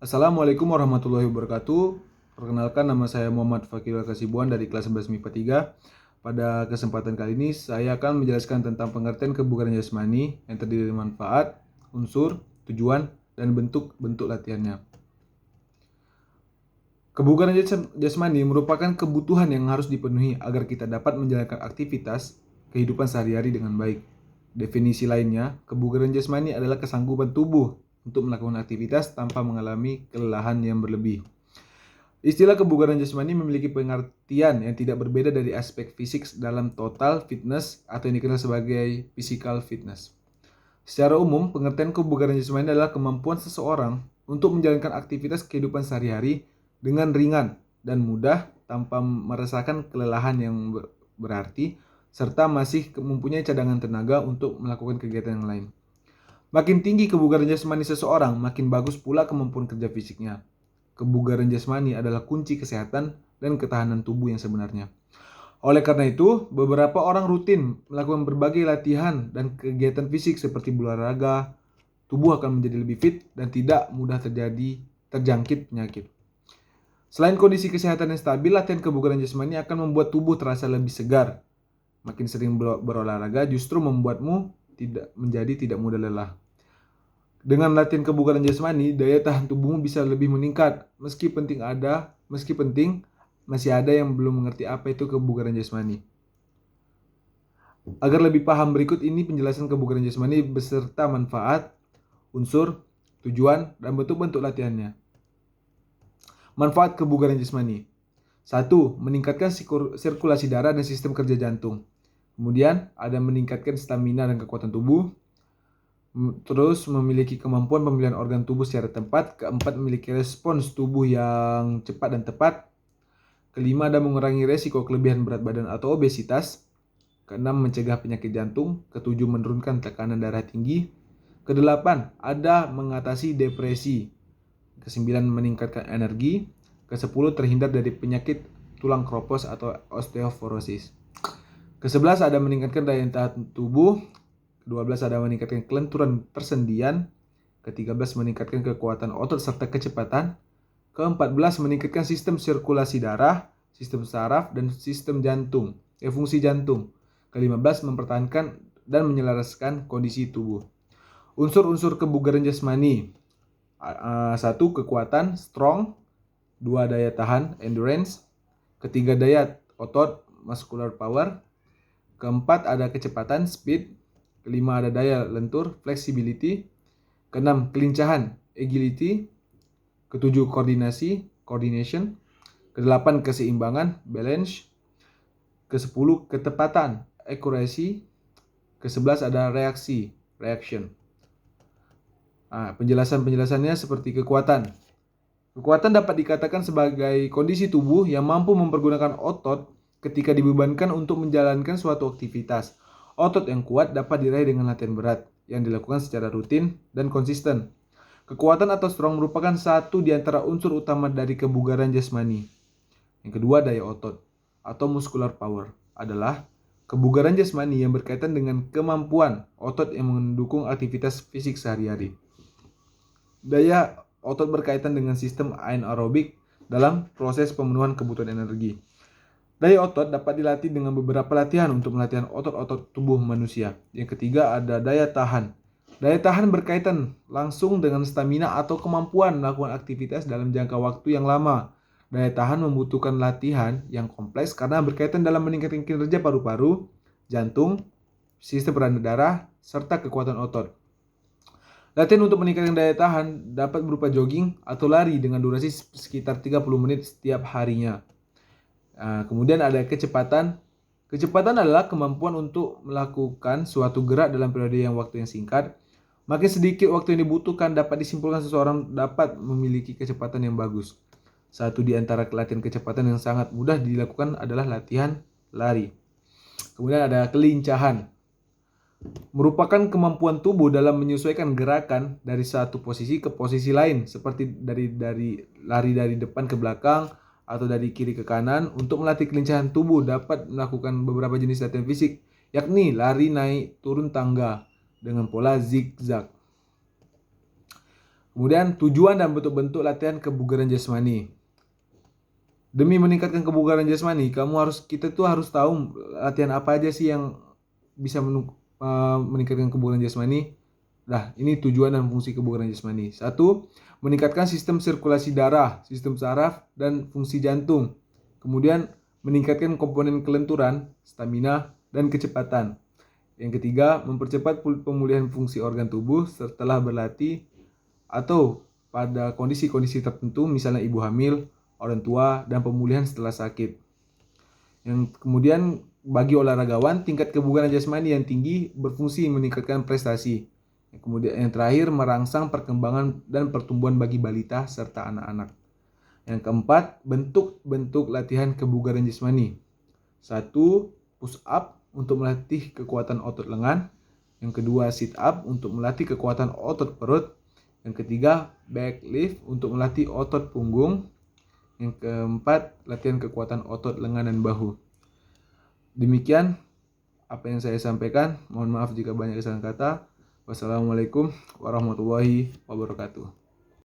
Assalamualaikum warahmatullahi wabarakatuh. Perkenalkan, nama saya Muhammad Fakir Kasibuan dari kelas 11 MIPA 3. Pada kesempatan kali ini saya akan menjelaskan tentang pengertian kebugaran jasmani yang terdiri dari manfaat, unsur, tujuan, dan bentuk-bentuk latihannya. Kebugaran jasmani merupakan kebutuhan yang harus dipenuhi agar kita dapat menjalankan aktivitas kehidupan sehari-hari dengan baik. Definisi lainnya, kebugaran jasmani adalah kesanggupan tubuh untuk melakukan aktivitas tanpa mengalami kelelahan yang berlebih. Istilah kebugaran jasmani memiliki pengertian yang tidak berbeda dari aspek fisik dalam total fitness atau yang dikenal sebagai physical fitness. Secara umum, pengertian kebugaran jasmani adalah kemampuan seseorang untuk menjalankan aktivitas kehidupan sehari-hari dengan ringan dan mudah tanpa merasakan kelelahan yang berarti, serta masih mempunyai cadangan tenaga untuk melakukan kegiatan yang lain. Makin tinggi kebugaran jasmani seseorang, makin bagus pula kemampuan kerja fisiknya. Kebugaran jasmani adalah kunci kesehatan dan ketahanan tubuh yang sebenarnya. Oleh karena itu, beberapa orang rutin melakukan berbagai latihan dan kegiatan fisik seperti berolahraga, tubuh akan menjadi lebih fit dan tidak mudah terjangkit penyakit. Selain kondisi kesehatan yang stabil, latihan kebugaran jasmani akan membuat tubuh terasa lebih segar. Makin sering berolahraga justru membuatmu tidak mudah lelah. Dengan latihan kebugaran jasmani, daya tahan tubuhmu bisa lebih meningkat. Meski penting masih ada yang belum mengerti apa itu kebugaran jasmani. Agar lebih paham, berikut ini penjelasan kebugaran jasmani beserta manfaat, unsur, tujuan, dan bentuk-bentuk latihannya. Manfaat kebugaran jasmani. 1. Meningkatkan sirkulasi darah dan sistem kerja jantung. Kemudian ada meningkatkan stamina dan kekuatan tubuh. Terus memiliki kemampuan pemilihan organ tubuh secara tepat. Keempat, memiliki respons tubuh yang cepat dan tepat. Kelima, ada mengurangi resiko kelebihan berat badan atau obesitas. Keenam, mencegah penyakit jantung. Ketujuh, menurunkan tekanan darah tinggi. Kedelapan, ada mengatasi depresi. Kesembilan, meningkatkan energi. Kesepuluh, terhindar dari penyakit tulang kropos atau osteoporosis. Kesebelas, ada meningkatkan daya tahan tubuh. Ke-12 ada meningkatkan kelenturan persendian. Ke-13 meningkatkan kekuatan otot serta kecepatan. Ke-14 meningkatkan sistem sirkulasi darah, sistem saraf, dan sistem jantung, fungsi jantung. Ke-15 mempertahankan dan menyelaraskan kondisi tubuh. Unsur-unsur kebugaran jasmani. 1. Kekuatan, strong. 2. Daya tahan, endurance. Ketiga, daya otot, muscular power. Keempat, ada kecepatan, speed. Kelima, ada daya lentur, flexibility. Keenam, kelincahan, agility. Ketujuh, koordinasi, coordination. Kedelapan, keseimbangan, balance. Kesepuluh, ketepatan, accuracy. Kesebelas, ada reaksi, reaction. Penjelasannya seperti kekuatan. Kekuatan dapat dikatakan sebagai kondisi tubuh yang mampu mempergunakan otot ketika dibebankan untuk menjalankan suatu aktivitas. Otot yang kuat dapat diraih dengan latihan berat yang dilakukan secara rutin dan konsisten. Kekuatan atau strong merupakan satu di antara unsur utama dari kebugaran jasmani. Yang kedua, daya otot atau muscular power adalah kebugaran jasmani yang berkaitan dengan kemampuan otot yang mendukung aktivitas fisik sehari-hari. Daya otot berkaitan dengan sistem anaerobik dalam proses pemenuhan kebutuhan energi. Daya otot dapat dilatih dengan beberapa latihan untuk melatihan otot-otot tubuh manusia. Yang ketiga, ada daya tahan. Daya tahan berkaitan langsung dengan stamina atau kemampuan melakukan aktivitas dalam jangka waktu yang lama. Daya tahan membutuhkan latihan yang kompleks karena berkaitan dalam meningkatkan kinerja paru-paru, jantung, sistem peredaran darah, serta kekuatan otot. Latihan untuk meningkatkan daya tahan dapat berupa jogging atau lari dengan durasi sekitar 30 menit setiap harinya. Kemudian ada kecepatan. Kecepatan adalah kemampuan untuk melakukan suatu gerak dalam periode waktu yang singkat. Makin sedikit waktu yang dibutuhkan, dapat disimpulkan seseorang dapat memiliki kecepatan yang bagus. Satu di antara latihan kecepatan yang sangat mudah dilakukan adalah latihan lari. Kemudian ada kelincahan. Merupakan kemampuan tubuh dalam menyesuaikan gerakan dari satu posisi ke posisi lain, seperti dari lari dari depan ke belakang atau dari kiri ke kanan. Untuk melatih kelincahan tubuh dapat melakukan beberapa jenis latihan fisik, yakni lari naik turun tangga dengan pola zigzag. Kemudian tujuan dan bentuk-bentuk latihan kebugaran jasmani. Demi meningkatkan kebugaran jasmani, kita tuh harus tahu latihan apa aja sih yang bisa meningkatkan kebugaran jasmani. Nah, ini tujuan dan fungsi kebugaran jasmani. Satu, meningkatkan sistem sirkulasi darah, sistem saraf, dan fungsi jantung. Kemudian, meningkatkan komponen kelenturan, stamina, dan kecepatan. Yang ketiga, mempercepat pemulihan fungsi organ tubuh setelah berlatih atau pada kondisi-kondisi tertentu, misalnya ibu hamil, orang tua, dan pemulihan setelah sakit. Yang kemudian bagi olahragawan, tingkat kebugaran jasmani yang tinggi berfungsi meningkatkan prestasi. Kemudian yang terakhir, merangsang perkembangan dan pertumbuhan bagi balita serta anak-anak. Yang keempat, bentuk-bentuk latihan kebugaran jasmani. 1. Push up untuk melatih kekuatan otot lengan. Yang kedua, sit up untuk melatih kekuatan otot perut. Yang ketiga, back lift untuk melatih otot punggung. Yang keempat, latihan kekuatan otot lengan dan bahu. Demikian apa yang saya sampaikan. Mohon maaf jika banyak kesalahan kata. Wassalamualaikum warahmatullahi wabarakatuh.